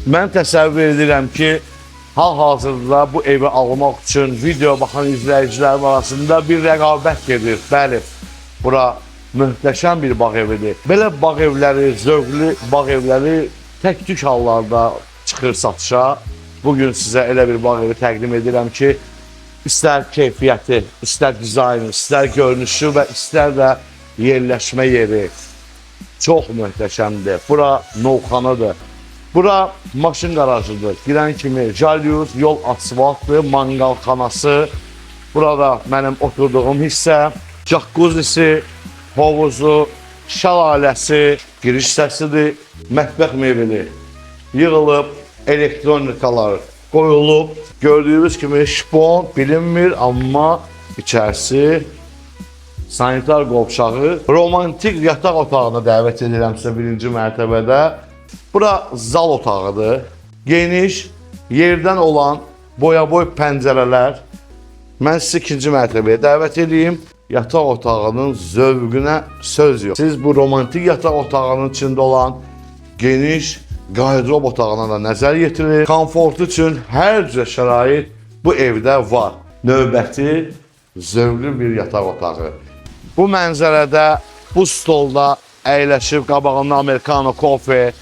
Mən təsəvvür edirəm ki, hal-hazırda bu evi almaq üçün video baxan izləyicilərim arasında bir rəqabət gedir. Bəli, bura möhtəşəm bir bağ evidir. Belə bağ evləri, zövqlü bağ evləri tək-tük hallarda çıxır satışa. Bugün sizə elə bir bağ evi təqdim edirəm ki, istər keyfiyyəti, istər dizaynı, istər görünüşü və istər də yerləşmə yeri çox möhtəşəmdir. Bura novxanadır. Bura maşın qarajıdır. Girən kimi jalyuz, yol asfaltdır, manqalxanası. Burada mənim oturduğum hissə, jakkuzisi, hovuzu, şəlaləsi, giriş səsidir, mətbəx mebeli yığılıb, elektronikalar qoyulub. Gördüyünüz kimi şpon bilinmir, amma içərisi sanitar qovşağı. Romantik yataq otağına dəvət edirəm sizə birinci mərtəbədə. Bura zal otağıdır. Geniş, yerdən olan boya-boy pəncərələr. Mən sizi ikinci mərtəbəyə dəvət edeyim. Yataq otağının zövqünə söz yox. Siz bu romantik yataq otağının içində olan geniş qarderob otağına da nəzər yetirir. Komfortu üçün hər cür şərait bu evdə var. Növbəti zövqlü bir yataq otağı. Bu mənzərədə, bu stolda əyləşib qabağında amerikano, kofe,